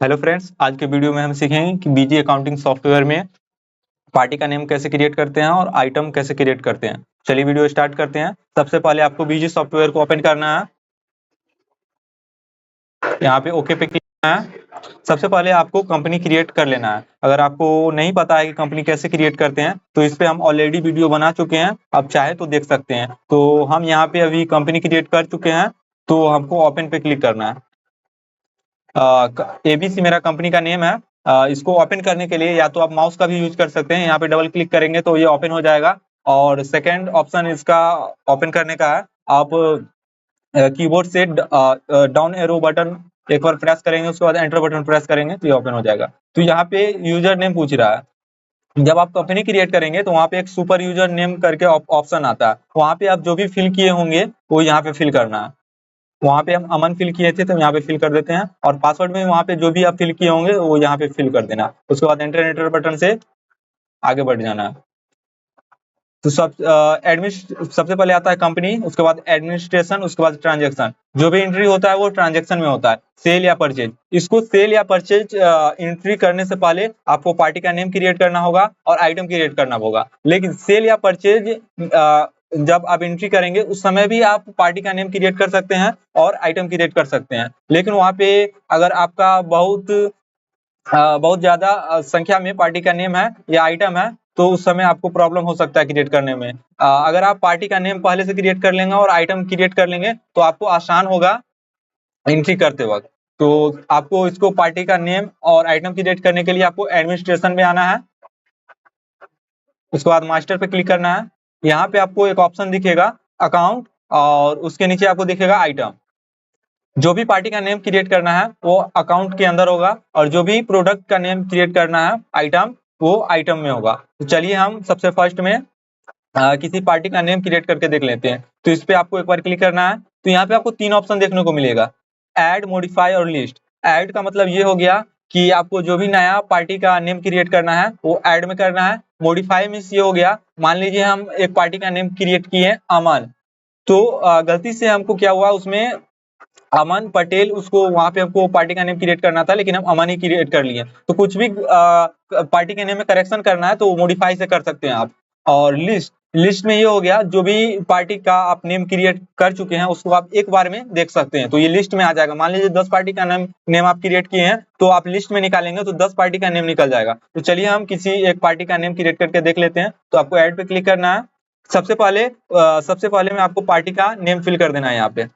Hello friends, आज के video में हम सीखेंगे कि बीजी अकाउंटिंग सॉफ्टवेयर में पार्टी का नेम कैसे क्रिएट करते हैं और आइटम कैसे क्रिएट करते हैं। चलिए वीडियो स्टार्ट करते हैं। सबसे पहले आपको बीजी सॉफ्टवेयर को ओपन करना है। यहाँ पे ओके पे क्लिक करना है। सबसे पहले आपको कंपनी क्रिएट कर लेना है। अगर आपको नहीं पता है कि कंपनी कैसे क्रिएट करते हैं तो इस पे हम ऑलरेडी वीडियो बना चुके हैं, आप चाहे तो देख सकते हैं। तो हम यहाँ पे अभी कंपनी क्रिएट कर चुके हैं, तो हमको ओपन पे क्लिक करना है। एबीसी मेरा कंपनी का नेम है। इसको ओपन करने के लिए या तो आप माउस का भी यूज कर सकते हैं, यहाँ पे डबल क्लिक करेंगे तो ये ओपन हो जाएगा। और सेकंड ऑप्शन इसका ओपन करने का है, आप कीबोर्ड से डाउन एरो बटन एक बार प्रेस करेंगे, उसके बाद एंटर बटन प्रेस करेंगे तो ये ओपन हो जाएगा। तो यहाँ पे यूजर नेम पूछ रहा है। जब आप कंपनी क्रिएट करेंगे तो वहाँ पे एक सुपर यूजर नेम करके ऑप्शन आता है, वहाँ पे आप जो भी फिल किए होंगे वो यहाँ पे फिल करना है। वहाँ पे हम अमन फिल किए थे तो यहाँ पे फिल कर देते हैं, और पासवर्ड में वहाँ पे जो भी आप फिल किए होंगे वो यहाँ पे फिल कर देना। उसके बाद एंटर बटन से आगे बढ़ जाना है। तो सबसे पहले आता है कंपनी, उसके बाद एडमिनिस्ट्रेशन, उसके बाद ट्रांजेक्शन। जो भी एंट्री होता है वो ट्रांजेक्शन में होता है, सेल या परचेज। इसको सेल या परचेज एंट्री करने से पहले आपको पार्टी का नेम क्रिएट करना होगा और आइटम क्रिएट करना होगा। लेकिन सेल या परचेज जब आप एंट्री करेंगे उस समय भी आप पार्टी का नेम क्रिएट कर सकते हैं और आइटम क्रिएट कर सकते हैं। लेकिन वहाँ पे अगर आपका बहुत ज्यादा संख्या में पार्टी का नेम है या आइटम है तो उस समय आपको प्रॉब्लम हो सकता है क्रिएट करने में। अगर आप पार्टी का नेम पहले से क्रिएट कर लेंगे और आइटम क्रिएट कर लेंगे तो आपको आसान होगा एंट्री करते वक्त। तो आपको इसको पार्टी का नेम और आइटम क्रिएट करने के लिए आपको एडमिनिस्ट्रेशन में आना है। उसके बाद मास्टर पे क्लिक करना है। यहाँ पे आपको एक ऑप्शन दिखेगा अकाउंट, और उसके नीचे आपको दिखेगा आइटम। जो भी पार्टी का नेम क्रिएट करना है वो अकाउंट के अंदर होगा, और जो भी प्रोडक्ट का नेम क्रिएट करना है आइटम, वो आइटम में होगा। तो चलिए हम सबसे फर्स्ट में किसी पार्टी का नेम क्रिएट करके देख लेते हैं। तो इस पे आपको एक बार क्लिक करना है। तो यहाँ पे आपको 3 ऑप्शन देखने को मिलेगा, ऐड, मॉडिफाई और लिस्ट। ऐड का मतलब ये हो गया कि आपको जो भी नया पार्टी का नेम क्रिएट करना है वो ऐड में करना है। मॉडिफाई मीन्स ये हो गया, मान लीजिए हम एक पार्टी का नेम क्रिएट किए अमन, तो गलती से हमको क्या हुआ, उसमें अमन पटेल, उसको वहां पे हमको पार्टी का नेम क्रिएट करना था लेकिन हम अमन ही क्रिएट कर लिए। तो कुछ भी पार्टी के नेम में करेक्शन करना है तो मॉडिफाई से कर सकते हैं आप। और लिस्ट में ये हो गया, जो भी पार्टी का आप नेम क्रिएट कर चुके हैं उसको आप एक बार में देख सकते हैं, तो ये लिस्ट में आ जाएगा। मान लीजिए 10 पार्टी का नेम आप क्रिएट किए हैं तो आप लिस्ट में निकालेंगे तो 10 पार्टी का नेम निकल जाएगा। तो चलिए हम किसी एक पार्टी का नेम क्रिएट करके देख लेते हैं। तो आपको ऐड पे क्लिक करना है। सबसे पहले में आपको पार्टी का नेम फिल कर देना है यहाँ पे।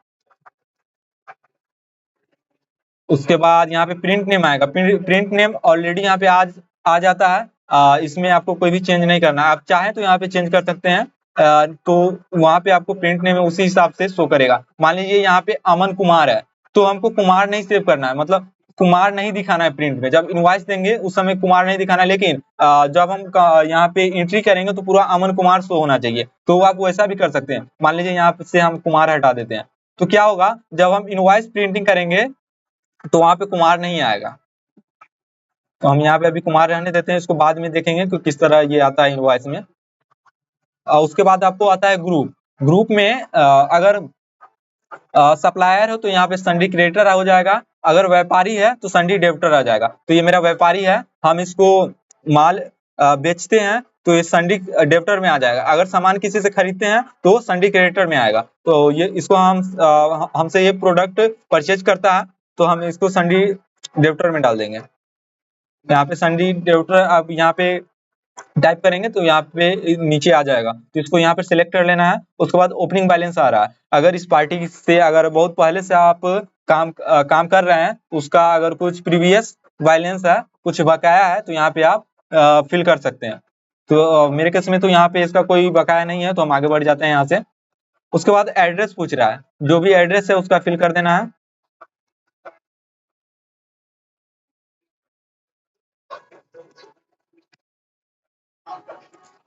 उसके बाद यहाँ पे प्रिंट नेम आएगा। प्रिंट नेम ऑलरेडी यहाँ पे आज आ जाता है, इसमें आपको कोई भी चेंज नहीं करना है। आप चाहें तो यहाँ पे चेंज कर सकते हैं। तो वहां पे आपको प्रिंट नेम उसी हिसाब से शो करेगा। मान लीजिए यहाँ पे अमन कुमार है तो हमको कुमार नहीं सेव करना है, मतलब कुमार नहीं दिखाना है प्रिंट में। जब इनवॉइस देंगे उस समय कुमार नहीं दिखाना है, लेकिन जब हम यहाँ पे एंट्री करेंगे तो पूरा अमन कुमार शो होना चाहिए। तो आप वैसा भी कर सकते हैं। मान लीजिए यहाँ से हम कुमार हटा देते हैं, तो क्या होगा, जब हम इनवॉइस प्रिंटिंग करेंगे तो वहां पे कुमार नहीं आएगा। तो हम यहाँ पे अभी कुमार रहने देते हैं, इसको बाद में देखेंगे कि किस तरह ये आता है इनवॉइस में। उसके बाद आपको आता है ग्रुप। ग्रुप में अगर सप्लायर हो तो यहाँ पे सन्डी क्रेडिटर हो जाएगा, अगर व्यापारी है तो सन्डी डेबिटर आ जाएगा। तो ये मेरा व्यापारी है, हम इसको माल बेचते हैं तो ये सन्डी डेबिटर में आ जाएगा। अगर सामान किसी से खरीदते हैं तो सन्डी क्रेडिटर में आएगा। तो ये इसको हमसे ये प्रोडक्ट परचेज करता है तो हम इसको सन्डी डेबिटर में डाल देंगे। यहाँ पे सन्डी डेबिटर आप यहाँ पे टाइप करेंगे तो यहाँ पे नीचे आ जाएगा, तो इसको यहाँ पे सिलेक्ट कर लेना है। उसके बाद ओपनिंग बैलेंस आ रहा है, अगर इस पार्टी से अगर बहुत पहले से आप काम कर रहे हैं, उसका अगर कुछ प्रीवियस बैलेंस है, कुछ बकाया है, तो यहाँ पे आप फिल कर सकते हैं। तो मेरे केस में तो यहाँ पे इसका कोई बकाया नहीं है, तो हम आगे बढ़ जाते हैं यहाँ से। उसके बाद एड्रेस पूछ रहा है, जो भी एड्रेस है उसका फिल कर देना है।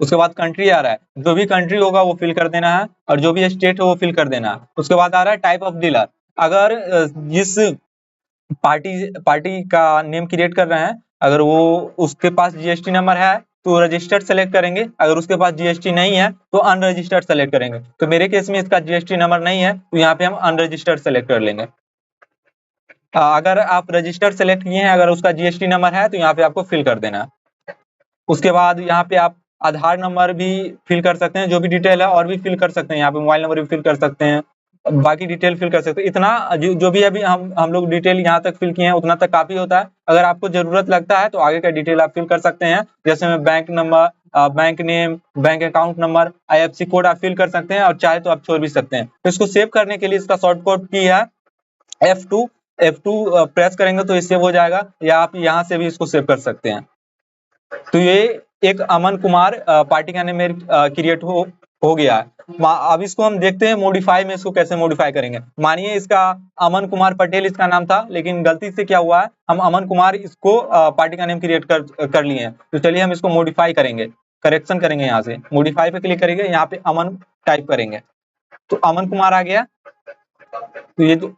उसके बाद कंट्री आ रहा है, जो भी कंट्री होगा वो फिल कर देना है, और जो भी स्टेट हो वो फिल कर देना है। उसके बाद आ रहा है टाइप ऑफ डीलर, अगर जिस पार्टी का नेम क्रिएट कर रहे हैं अगर वो उसके पास जीएसटी नंबर है तो रजिस्टर्ड सेलेक्ट करेंगे, अगर उसके पास जीएसटी नहीं है तो अनरजिस्टर्ड सेलेक्ट करेंगे। तो मेरे केस में इसका जीएसटी नंबर नहीं है तो यहाँ पे हम अनरजिस्टर्ड सेलेक्ट कर लेंगे। अगर आप रजिस्टर सेलेक्ट किए हैं, अगर उसका जीएसटी नंबर है तो यहाँ पे आपको फिल कर देना है। उसके बाद यहाँ पे आप आधार नंबर भी फिल कर सकते हैं, जो भी डिटेल है और भी फिल कर सकते हैं। यहाँ पे मोबाइल नंबर भी फिल कर सकते हैं, बाकी डिटेल फिल कर सकते हैं। इतना जो भी अभी हम लोग डिटेल यहाँ तक फिल किए हैं उतना तक काफी होता है। अगर आपको जरूरत लगता है तो आगे का डिटेल आप फिल कर सकते हैं, जैसे में bank number, bank name, bank account number, IFSC code आप फिल कर सकते हैं, और चाहे तो आप छोड़ भी सकते हैं। तो इसको सेव करने के लिए इसका शॉर्टकट की है F2। F2 प्रेस करेंगे तो ये सेव हो जाएगा, या आप यहाँ से भी इसको सेव कर सकते हैं। तो ये एक अमन कुमार पार्टी का नेम क्रिएट हो गया है। अब इसको हम देखते हैं मॉडिफाई में इसको कैसे मॉडिफाई करेंगे। मानिए इसका अमन कुमार पटेल इसका नाम था, लेकिन गलती से क्या हुआ है, हम अमन कुमार इसको पार्टी का नेम क्रिएट कर लिए हैं। तो चलिए हम इसको मॉडिफाई करेंगे, करेक्शन करेंगे। यहाँ से मॉडिफाई पे क्लिक करेंगे, यहाँ पे अमन टाइप करेंगे तो अमन कुमार आ गया। तो ये तो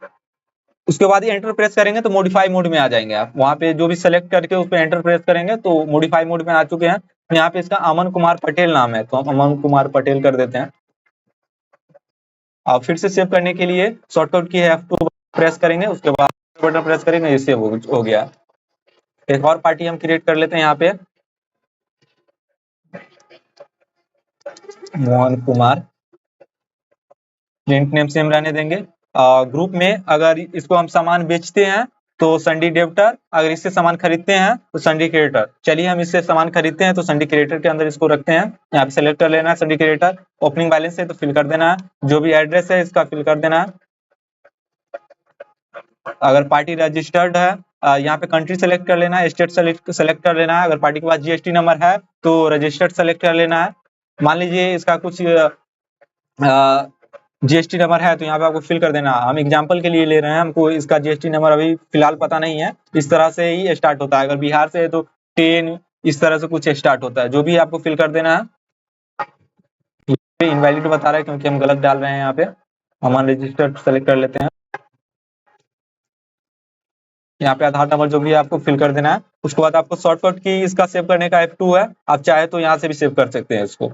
उसके बाद ही एंटर प्रेस करेंगे तो मॉडिफाई मोड में आ जाएंगे आप। वहां पे जो भी सेलेक्ट करके उस पर एंटर प्रेस करेंगे तो मॉडिफाई मोड में आ चुके हैं। यहाँ पे इसका अमन कुमार पटेल नाम है, तो हम अमन कुमार पटेल कर देते हैं। अब फिर से सेव करने के लिए शॉर्टकट की है F2 प्रेस करेंगे, उसके बाद बटन प्रेस करेंगे, ये सेव हो गया। एक और पार्टी हम क्रिएट कर लेते हैं यहाँ पे, Mohan Kumar. Print name same रहने देंगे। ग्रुप में अगर इसको हम सामान बेचते हैं तो संडी डेब्टर, अगर इससे सामान खरीदते हैं तो संडी क्रेडिटर। चलिए हम इससे सामान खरीदते हैं तो संडी क्रेडिटर के अंदर इसको रखते हैं। यहाँ पे सेलेक्ट कर लेना है संडी क्रेडिटर। ओपनिंग बैलेंस है तो फिल कर देना है, जो भी एड्रेस है इसका फिल कर देना है। अगर पार्टी रजिस्टर्ड है, यहाँ पे कंट्री सेलेक्ट कर लेना है, स्टेट सेलेक्ट कर लेना है। अगर पार्टी के पास जीएसटी नंबर है तो रजिस्टर्ड सेलेक्ट कर लेना है। मान लीजिए इसका कुछ जीएसटी नंबर है तो यहाँ पे आपको फिल कर देना। हम एग्जांपल के लिए ले रहे हैं, हमको इसका जीएसटी नंबर अभी फिलहाल पता नहीं है। इस तरह से ही स्टार्ट होता है, अगर बिहार से है तो 10 इस तरह से कुछ स्टार्ट होता है, जो भी आपको फिल कर देना है। इनवैलिड बता रहा है क्योंकि हम गलत डाल रहे हैं। यहाँ पे हम अनरजिस्टर्ड सेलेक्ट कर लेते हैं। यहाँ पे आधार नंबर जो भी है आपको फिल कर देना है। उसके बाद आपको शॉर्टकट की इसका सेव करने का F2 है, आप चाहे तो यहाँ से भी सेव कर सकते हैं इसको।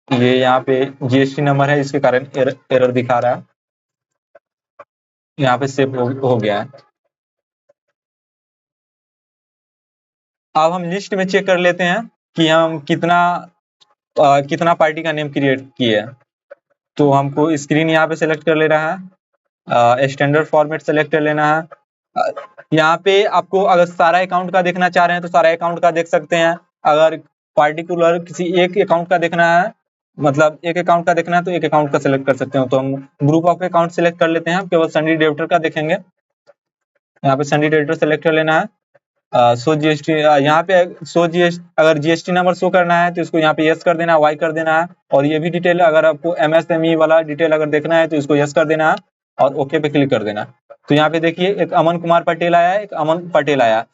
ये यहाँ पे जीएसटी नंबर है, इसके कारण एरर दिखा रहा है। यहाँ पे सेव हो गया है। अब हम लिस्ट में चेक कर लेते हैं कि हम कितना पार्टी का नेम क्रिएट किए हैं। तो हमको स्क्रीन यहाँ पे सेलेक्ट कर लेना है, स्टैंडर्ड फॉर्मेट सेलेक्ट कर लेना है। यहाँ पे आपको अगर सारा अकाउंट का देखना चाह रहे हैं तो सारा अकाउंट का देख सकते हैं। अगर पार्टिकुलर किसी एक अकाउंट का देखना है, मतलब एक अकाउंट का देखना है तो एक अकाउंट का सिलेक्ट कर सकते हो। तो हम ग्रुप ऑफ अकाउंट सिलेक्ट कर लेते हैं, हम केवल संडी डेबिटर का देखेंगे। यहाँ पे संडी डेबिटर सेलेक्ट कर लेना है। शो जीएसटी, यहाँ पे शो जीएसटी, अगर जीएसटी नंबर शो करना है तो इसको यहाँ पे यस कर देना है, वाई कर देना है। और ये भी डिटेल, अगर आपको एमएसएमई वाला डिटेल अगर देखना है तो इसको यस कर देना है और ओके पे क्लिक कर देना। तो यहाँ पे देखिए एक अमन कुमार पटेल आया है, एक अमन पटेल आया।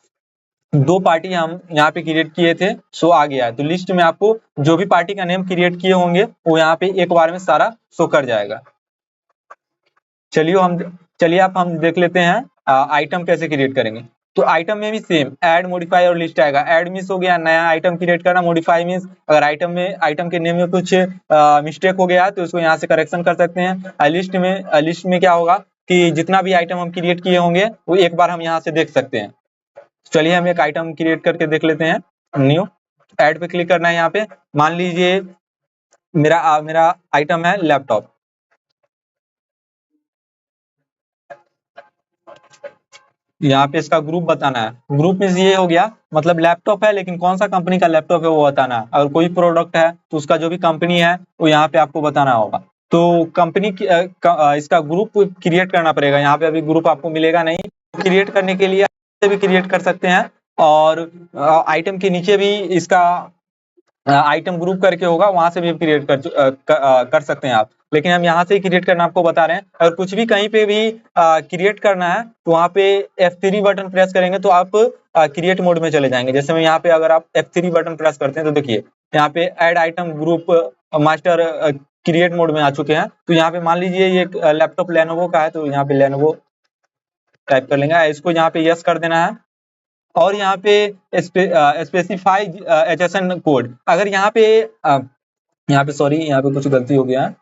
दो पार्टी हम यहाँ पे क्रिएट किए थे, शो आ गया है। तो लिस्ट में आपको जो भी पार्टी का नेम क्रिएट किए होंगे वो यहाँ पे एक बार में सारा शो कर जाएगा। चलिए हम देख लेते हैं आइटम कैसे क्रिएट करेंगे। तो आइटम में भी सेम ऐड, मॉडिफाई और लिस्ट आएगा। ऐड मिस हो गया, नया आइटम क्रिएट करना। मॉडिफाई मींस अगर आइटम के नेम में कुछ मिस्टेक हो गया है तो उसको यहाँ से करेक्शन कर सकते हैं। लिस्ट में क्या होगा कि जितना भी आइटम हम क्रिएट किए होंगे वो एक बार हम यहाँ से देख सकते हैं। चलिए हम एक आइटम क्रिएट करके देख लेते हैं। न्यू, ऐड पे क्लिक करना है। यहाँ पे मान लीजिए मेरा आइटम है लैपटॉप। यहाँ पे इसका ग्रुप बताना है। ग्रुप में ये हो गया, मतलब लैपटॉप है लेकिन कौन सा कंपनी का लैपटॉप है वो बताना है। अगर कोई प्रोडक्ट है तो उसका जो भी कंपनी है वो यहाँ पे आपको बताना होगा। तो कंपनी की इसका ग्रुप क्रिएट करना पड़ेगा। यहाँ पे अभी ग्रुप आपको मिलेगा नहीं। क्रिएट करने के लिए भी क्रिएट कर सकते हैं, और आइटम के नीचे भी इसका आइटम ग्रुप करके होगा, वहां से भी क्रिएट कर सकते हैं आप। लेकिन हम यहाँ से ही क्रिएट करना आपको बता रहे हैं। अगर कुछ भी कहीं पे भी क्रिएट करना है तो वहाँ पे F3 बटन प्रेस करेंगे तो आप क्रिएट मोड में चले जाएंगे। जैसे मैं यहाँ पे अगर आप F3 बटन प्रेस करते हैं तो देखिए यहाँ पे add item group master create mode में आ चुके हैं। तो यहाँ पे मान लीजिए ये लैपटॉप लेनोवो का है तो यहाँ पे लेनोवो टाइप कर लेंगे, इसको यहाँ पे यस कर देना है। और यहाँ पे स्पेसिफाई HSN कोड, अगर यहाँ पे सॉरी यहाँ पे कुछ गलती हो गया है।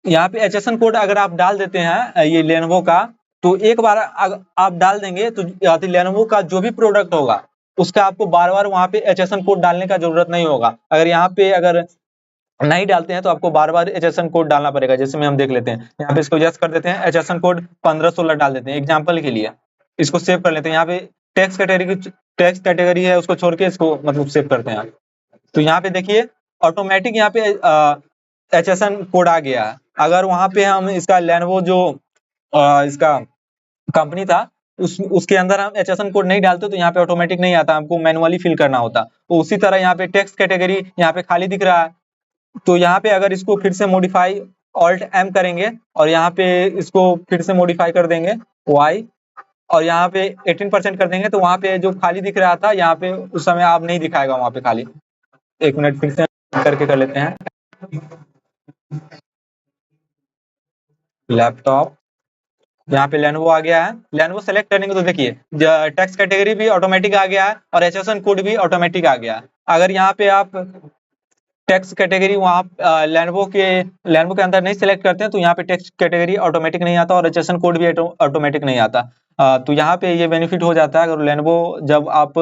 यहाँ पे HSN कोड अगर आप डाल देते हैं ये लेनोवो का, तो एक बार आप डाल देंगे तो लेनोवो का जो भी प्रोडक्ट होगा उसका आपको बार-बार वहाँ पे HSN कोड डालने का जरूरत नहीं होगा। अगर यहाँ पे अगर नहीं डालते हैं तो आपको बार-बार HSN कोड डालना पड़ेगा। जैसे में हम देख लेते हैं, यहाँ पे इसको यस कर देते हैं, HSN कोड 1516 डाल देते हैं एग्जाम्पल के लिए। इसको सेव कर लेते हैं। यहाँ पे टेक्स्ट कैटेगरी है उसको छोड़ के इसको मतलब सेव करते हैं। तो यहाँ पे देखिए ऑटोमेटिक यहाँ पे HSN कोड आ गया है। अगर वहाँ पे हम इसका लेनोवो जो इसका कंपनी था उसके अंदर हम HSN कोड नहीं डालते तो यहाँ पे ऑटोमेटिक नहीं आता, हमको मैनुअली फिल करना होता। तो उसी तरह यहाँ पे टेक्स्ट कैटेगरी यहाँ पे खाली दिख रहा है, तो यहाँ पे अगर इसको फिर से मॉडिफाई ऑल्ट एम करेंगे और यहाँ पे इसको फिर से मॉडिफाई कर देंगे वाई और यहाँ पे 18% कर देंगे, तो वहाँ पे जो खाली दिख रहा था यहाँ पे उस समय आप नहीं दिखाएगा वहाँ पे खाली। एक मिनट फिर से करके कर लेते हैं। लैपटॉप, यहाँ पे लेनोवो आ गया है। लेनोवो सेलेक्ट करेंगे तो देखिए टेक्स्ट कैटेगरी भी ऑटोमेटिक आ गया है और HSN कोड भी ऑटोमेटिक आ गया है। अगर यहाँ पे आप टेक्स्ट कैटेगरी वहाँ लेनोवो के अंदर नहीं सिलेक्ट करते हैं तो यहाँ पे टेक्स्ट कैटेगरी ऑटोमेटिक नहीं आता और HSN कोड भी ऑटोमेटिक नहीं आता। तो यहाँ पे ये बेनिफिट हो जाता है अगर लेनोवो जब आप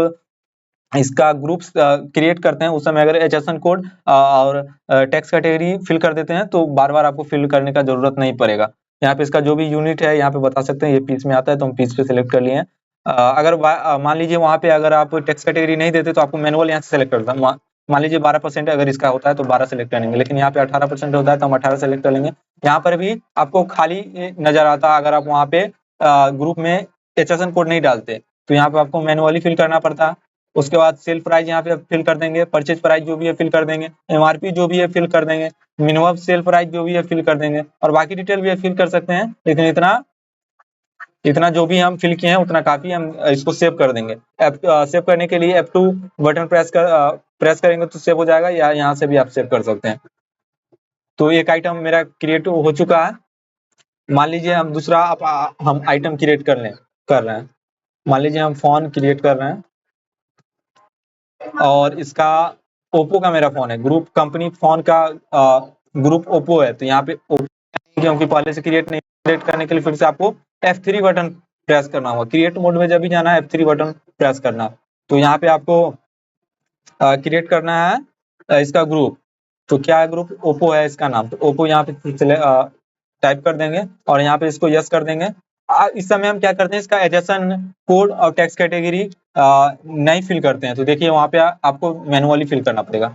इसका ग्रुप क्रिएट करते हैं उस समय अगर HSN कोड और टेक्स्ट कैटेगरी फिल कर देते हैं तो बार बार आपको फिल करने का जरूरत नहीं पड़ेगा। यहाँ पे इसका जो भी यूनिट है यहाँ पे बता सकते हैं, ये पीस में आता है तो हम पीस पे सिलेक्ट कर लिए हैं। अगर मान लीजिए वहाँ पे अगर आप टेक्स्ट कैटेगरी नहीं देते तो आपको मैनुअल यहाँ से सिलेक्ट करता है। मान लीजिए 12% अगर इसका होता है तो 12 सेलेक्ट करेंगे, लेकिन यहाँ पे 18% होता है तो हम 18 सेलेक्ट कर लेंगे। यहाँ पर भी आपको खाली नजर आता अगर आप वहाँ पे ग्रुप में HSN कोड नहीं डालते, तो यहाँ पे आपको मैनुअली फिल करना पड़ता है। उसके बाद सेल प्राइस यहाँ पे फिल कर देंगे, परचेज प्राइस जो भी है फिल कर देंगे, MRP जो भी है फिल कर देंगे, मिनिमम सेल प्राइस जो भी है फिल कर देंगे और बाकी डिटेल भी फिल कर सकते हैं, लेकिन इतना जो भी हम फिल किए हैं उतना काफी। हम इसको सेव कर देंगे। सेव करने के लिए F2 बटन प्रेस करेंगे तो सेव हो जाएगा, या यहाँ से भी आप सेव कर सकते हैं। तो एक आइटम मेरा क्रिएट हो चुका है। मान लीजिए हम दूसरा हम आइटम क्रिएट कर रहे हैं। मान लीजिए हम फोन क्रिएट कर रहे हैं और इसका ओप्पो का मेरा फोन है, ग्रुप कंपनी फोन का ग्रुप ओप्पो है, तो यहाँ पे क्योंकि पहले से क्रिएट करने के लिए फिर से आपको F3 बटन प्रेस करना होगा। क्रिएट मोड में जब भी जाना है F3 बटन प्रेस करना। तो यहाँ पे आपको क्रिएट करना है इसका ग्रुप। तो क्या ग्रुप? ओप्पो है इसका नाम, तो ओप्पो यहाँ पे टाइप कर देंगे और यहाँ पे इसको यस कर देंगे। इस समय हम क्या करते हैं, इसका HSN कोड और टेक्स्ट कैटेगरी नहीं फिल करते हैं, तो देखिए वहाँ पे आपको मैनुअली फिल करना पड़ेगा।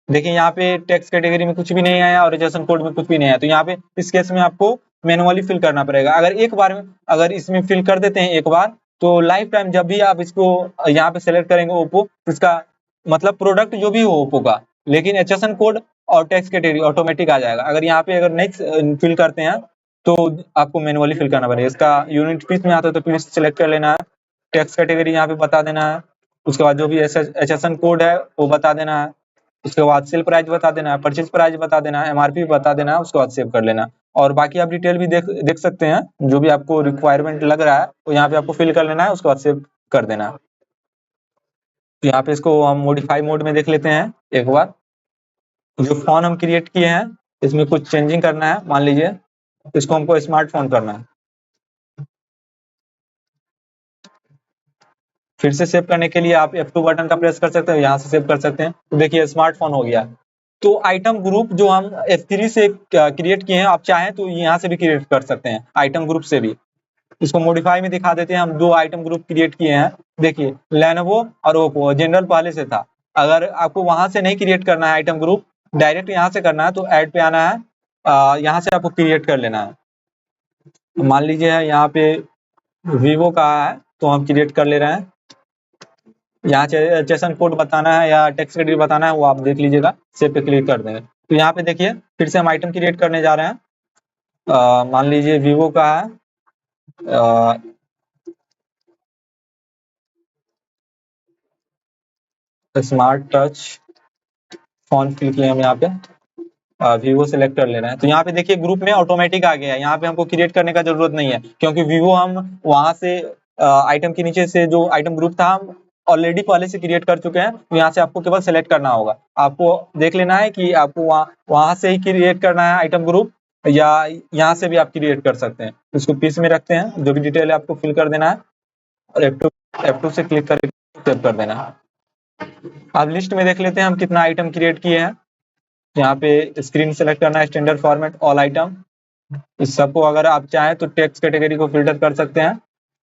देखिए यहाँ पे टेक्स्ट कैटेगरी में कुछ भी नहीं आया और HSN कोड में कुछ भी नहीं आया, तो यहाँ पे इस केस में आपको मैनुअली फिल करना पड़ेगा। अगर इसमें फिल कर देते हैं एक बार, तो लाइफ टाइम जब भी आप इसको यहाँ पे सेलेक्ट करेंगे ओप्पो, इसका मतलब प्रोडक्ट जो भी हो ओप्पो का, लेकिन HSN कोड और टेक्स्ट कैटेगरी ऑटोमेटिक आ जाएगा। अगर नहीं फिल करते हैं तो आपको मैनुअली फिल करना पड़ेगा। इसका यूनिट पीस में आता है तो प्लीज सिलेक्ट कर लेना है, टेक्स्ट कैटेगरी यहाँ पे बता देना है, उसके बाद जो भी HSN कोड है वो बता देना है, उसके बाद सेल प्राइस बता देना है, परचेज प्राइस बता देना है, MRP बता देना है, उसके बाद सेव कर लेना। और बाकी आप डिटेल भी देख सकते हैं, जो भी आपको रिक्वायरमेंट लग रहा है तो यहाँ पे आपको फिल कर लेना है, उसके बाद सेव कर देना है। तो यहाँ पे इसको हम मॉडिफाई मोड में देख लेते हैं एक बार। जो फोन हम क्रिएट किए हैं इसमें कुछ चेंजिंग करना है। मान लीजिए इसको हमको स्मार्टफोन करना है, फिर से सेव करने के लिए आप F2 बटन का प्रेस कर सकते हैं, यहाँ से सेव कर सकते हैं। तो देखिए स्मार्टफोन हो गया। तो आइटम ग्रुप जो हम F3 से क्रिएट किए हैं, आप चाहें तो यहाँ से भी क्रिएट कर सकते हैं, आइटम ग्रुप से भी। इसको मॉडिफाई में दिखा देते हैं, हम 2 आइटम ग्रुप क्रिएट किए हैं। देखिए लेनोवो और ओप्पो, जनरल पहले से था। अगर आपको वहां से नहीं क्रिएट करना है आइटम ग्रुप, डायरेक्ट यहाँ से करना है तो ऐड पे आना है, यहाँ से आपको क्रिएट कर लेना है। मान लीजिए यहाँ पे वीवो का है तो हम क्रिएट कर ले रहे हैं। यहाँ HSN कोड बताना है या टेक्स्ट कैटेगरी बताना है वो आप देख लीजिएगा, सेव पे क्लिक कर देंगे। तो यहाँ पे देखिए फिर से हम आइटम क्रिएट करने जा रहे हैं। मान लीजिए वीवो का है, स्मार्ट टच फोन क्लिक किए हम यहाँ पे, वीवो सेलेक्ट कर लेना है। तो यहाँ पे देखिए ग्रुप में ऑटोमेटिक आ गया है, यहाँ पे हमको क्रिएट करने का जरूरत नहीं है, क्योंकि वीवो हम वहां से आइटम के नीचे से जो आइटम ग्रुप था हम ऑलरेडी पहले से क्रिएट कर चुके हैं। तो यहाँ से आपको केवल सेलेक्ट करना होगा। आपको देख लेना है कि आपको वहां से ही क्रिएट करना है आइटम ग्रुप, या यहाँ से भी आप क्रिएट कर सकते हैं। इसको पीस में रखते हैं, जो भी डिटेल है आपको फिल कर देना है और F2 से क्लिक करके सेव कर देना है। अब लिस्ट में देख लेते हैं हम कितना आइटम क्रिएट किए हैं। यहाँ पे स्क्रीन सेलेक्ट करना है, स्टैंडर्ड फॉर्मेट ऑल आइटम। इस सबको अगर आप चाहें तो टेक्स्ट कैटेगरी को फिल्टर कर सकते हैं,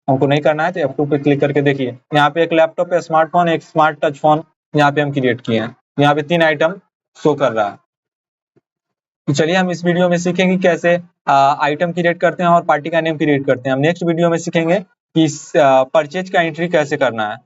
हमको नहीं करना है तो F2 पे क्लिक करके देखिए यहाँ पे एक लैपटॉप, स्मार्टफोन, एक स्मार्ट टच फोन यहाँ पे हम क्रिएट किए हैं। यहाँ पे 3 आइटम शो कर रहा है। तो चलिए हम इस वीडियो में सीखेंगे कैसे आइटम क्रिएट करते हैं और पार्टी का नेम क्रिएट करते हैं। हम नेक्स्ट वीडियो में सीखेंगे कि परचेज का एंट्री कैसे करना है।